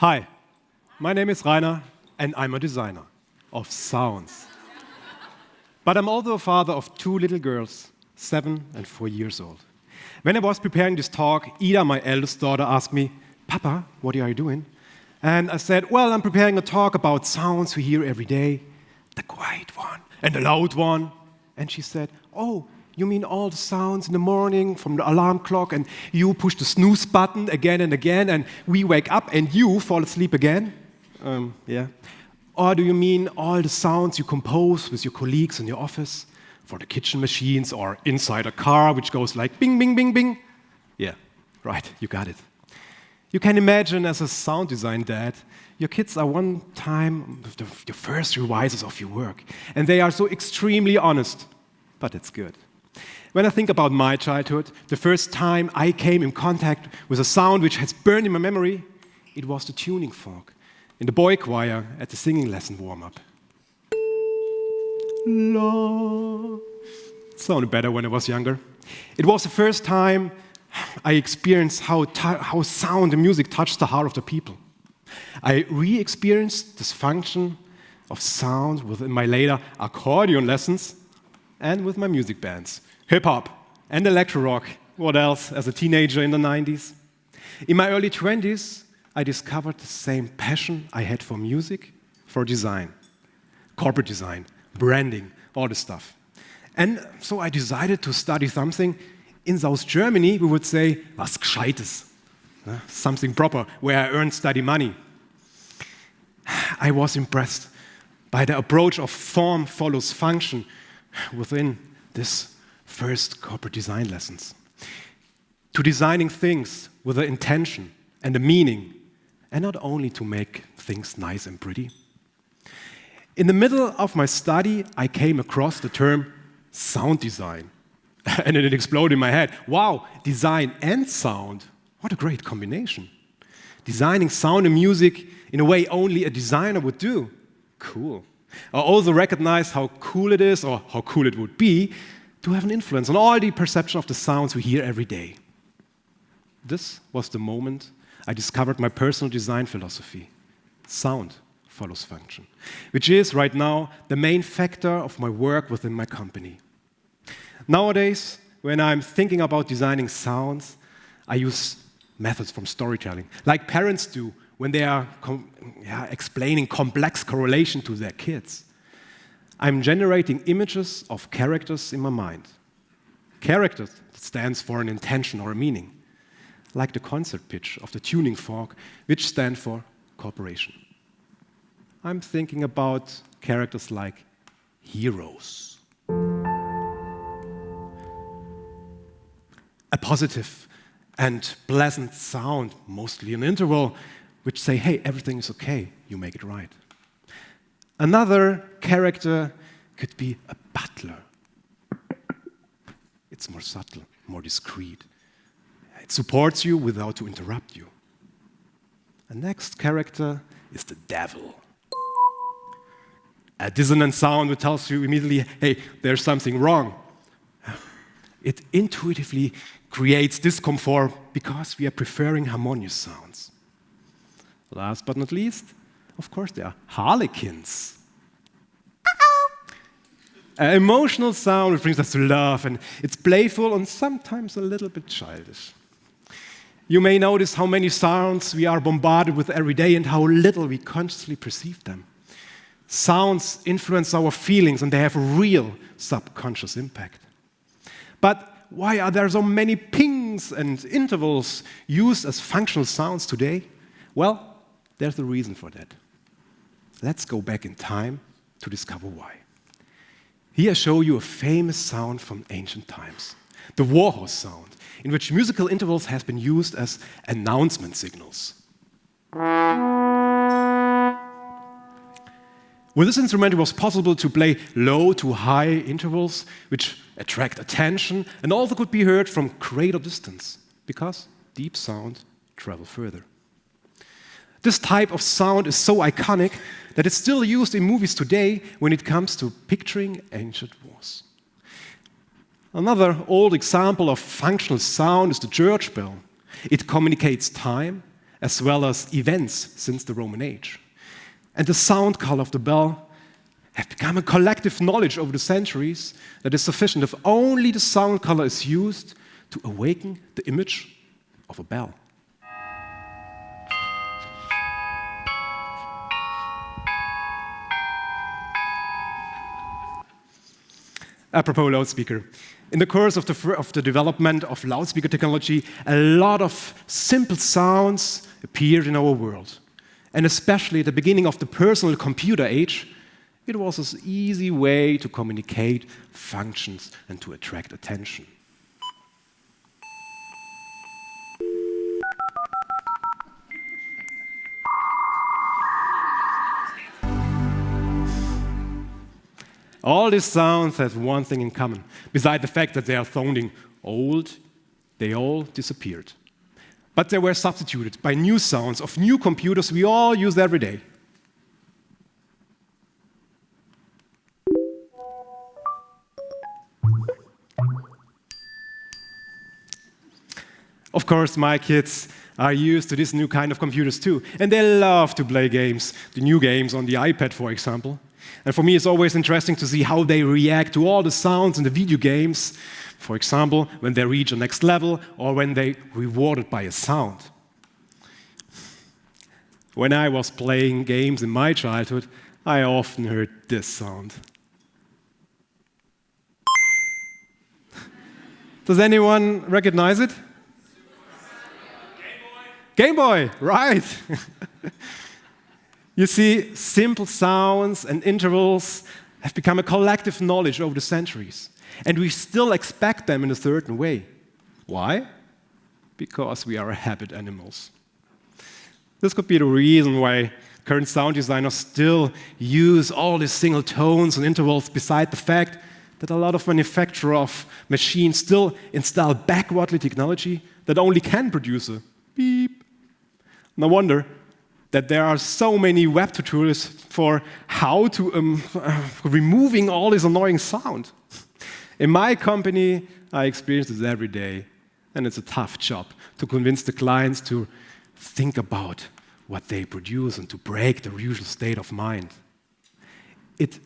Hi, my name is Rainer, and I'm a designer of sounds. But I'm also a father of two little girls, 7 and 4 years old. When I was preparing this talk, Ida, my eldest daughter, asked me, "Papa, what are you doing?" And I said, "Well, I'm preparing a talk about sounds we hear every day, the quiet one and the loud one." And she said, "Oh, you mean all the sounds in the morning from the alarm clock, and you push the snooze button again and again, and we wake up and you fall asleep again?" Yeah. Or do you mean all the sounds you compose with your colleagues in your office for the kitchen machines or inside a car, which goes like bing, bing, bing, bing? Yeah, right, you got it. You can imagine as a sound design dad, your kids are one time your first revisers of your work, and they are so extremely honest, but it's good. When I think about my childhood, the first time I came in contact with a sound which has burned in my memory, it was the tuning fork in the boy choir at the singing lesson warm-up. La. It sounded better when I was younger. It was the first time I experienced how sound and music touched the heart of the people. I re-experienced this function of sound within my later accordion lessons and with my music bands, hip-hop and electro-rock. What else as a teenager in the 90s? In my early 20s, I discovered the same passion I had for music, for design, corporate design, branding, all this stuff. And so I decided to study something. In South Germany, we would say, was Gescheites, something proper, where I earned study money. I was impressed by the approach of form follows function within this first corporate design lessons. To designing things with an intention and a meaning, and not only to make things nice and pretty. In the middle of my study, I came across the term sound design. And it exploded in my head. Wow, design and sound. What a great combination. Designing sound and music in a way only a designer would do. Cool. I also recognize how cool it is, or how cool it would be, to have an influence on all the perception of the sounds we hear every day. This was the moment I discovered my personal design philosophy. Sound follows function, which is right now the main factor of my work within my company. Nowadays, when I'm thinking about designing sounds, I use methods from storytelling, like parents do when they are explaining complex correlation to their kids. I'm generating images of characters in my mind. Characters stands for an intention or a meaning, like the concert pitch of the tuning fork, which stand for cooperation. I'm thinking about characters like heroes. A positive and pleasant sound, mostly an interval, which say, hey, everything is okay, you make it right. Another character could be a butler. It's more subtle, more discreet. It supports you without to interrupt you. The next character is the devil. A dissonant sound that tells you immediately, hey, there's something wrong. It intuitively creates discomfort because we are preferring harmonious sounds. Last but not least, of course, there are harlequins. An emotional sound that brings us to love, and it's playful and sometimes a little bit childish. You may notice how many sounds we are bombarded with every day and how little we consciously perceive them. Sounds influence our feelings, and they have a real subconscious impact. But why are there so many pings and intervals used as functional sounds today? Well, there's a reason for that. Let's go back in time to discover why. Here I show you a famous sound from ancient times, the warhorse sound, in which musical intervals have been used as announcement signals. With this instrument, it was possible to play low to high intervals, which attract attention and also could be heard from greater distance, because deep sound travel further. This type of sound is so iconic that it's still used in movies today when it comes to picturing ancient wars. Another old example of functional sound is the church bell. It communicates time as well as events since the Roman age. And the sound color of the bell have become a collective knowledge over the centuries that is sufficient if only the sound color is used to awaken the image of a bell. Apropos loudspeaker. In the course of the development of loudspeaker technology, a lot of simple sounds appeared in our world. And especially at the beginning of the personal computer age, it was an easy way to communicate functions and to attract attention. All these sounds have one thing in common. Besides the fact that they are sounding old, they all disappeared. But they were substituted by new sounds of new computers we all use every day. Of course, my kids are used to this new kind of computers too, and they love to play games, the new games on the iPad, for example. And for me, it's always interesting to see how they react to all the sounds in the video games, for example, when they reach the next level or when they're rewarded by a sound. When I was playing games in my childhood, I often heard this sound. Does anyone recognize it? Game Boy, right. You see, simple sounds and intervals have become a collective knowledge over the centuries. And we still expect them in a certain way. Why? Because we are habit animals. This could be the reason why current sound designers still use all these single tones and intervals, beside the fact that a lot of manufacturers of machines still install backwardly technology that only can produce a beep. No wonder that there are so many web tutorials for how to removing all this annoying sound. In my company, I experience this every day, and it's a tough job to convince the clients to think about what they produce and to break the usual state of mind. It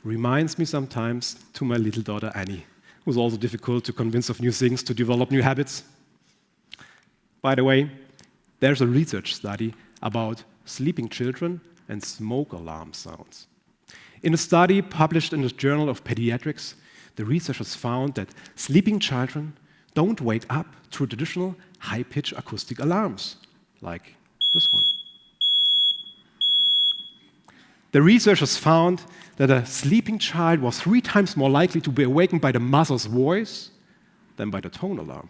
reminds me sometimes to my little daughter Annie, who's also difficult to convince of new things, to develop new habits. By the way, there's a research study about sleeping children and smoke alarm sounds. In a study published in the Journal of Pediatrics, the researchers found that sleeping children don't wake up through traditional high-pitched acoustic alarms, like this one. The researchers found that a sleeping child was 3 times more likely to be awakened by the mother's voice than by the tone alarm.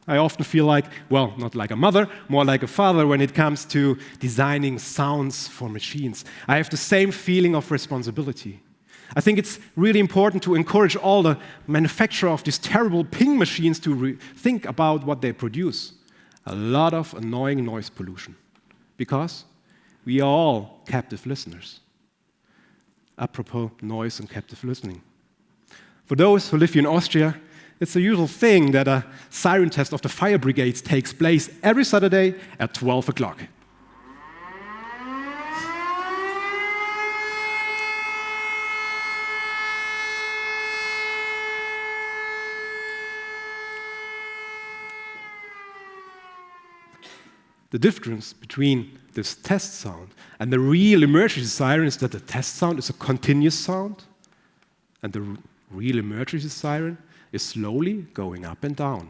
I often feel like, well, not like a mother, more like a father when it comes to designing sounds for machines. I have the same feeling of responsibility. I think it's really important to encourage all the manufacturers of these terrible ping machines to think about what they produce. A lot of annoying noise pollution. Because we are all captive listeners. Apropos noise and captive listening. For those who live here in Austria, it's the usual thing that a siren test of the fire brigades takes place every Saturday at 12 o'clock. The difference between this test sound and the real emergency siren is that the test sound is a continuous sound, and the real emergency siren is slowly going up and down.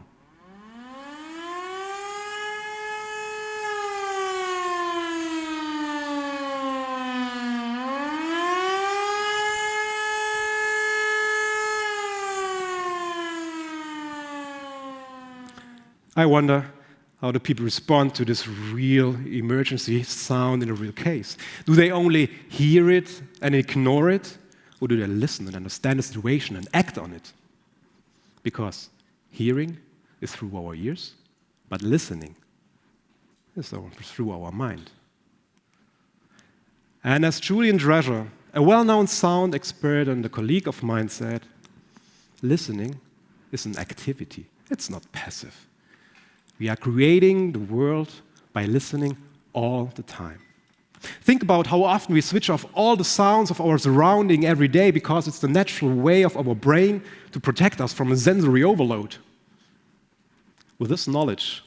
I wonder how do people respond to this real emergency sound in a real case. Do they only hear it and ignore it, or do they listen and understand the situation and act on it? Because hearing is through our ears, but listening is through our mind. And as Julian Drescher, a well-known sound expert and a colleague of mine, said, listening is an activity. It's not passive. We are creating the world by listening all the time. Think about how often we switch off all the sounds of our surrounding every day because it's the natural way of our brain to protect us from a sensory overload. With this knowledge,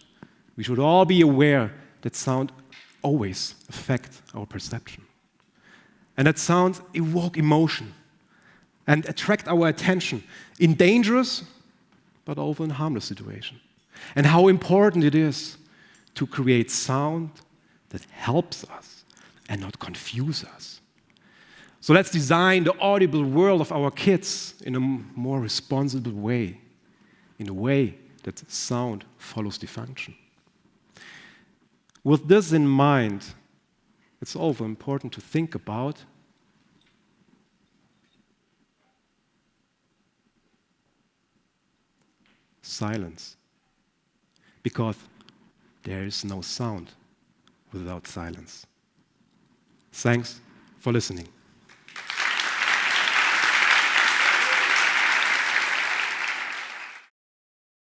we should all be aware that sound always affects our perception. And that sounds evoke emotion and attract our attention in dangerous but also in harmless situations. And how important it is to create sound that helps us and not confuse us. So let's design the audible world of our kids in a more responsible way, in a way that sound follows the function. With this in mind, it's also important to think about silence, because there is no sound without silence. Thanks for listening.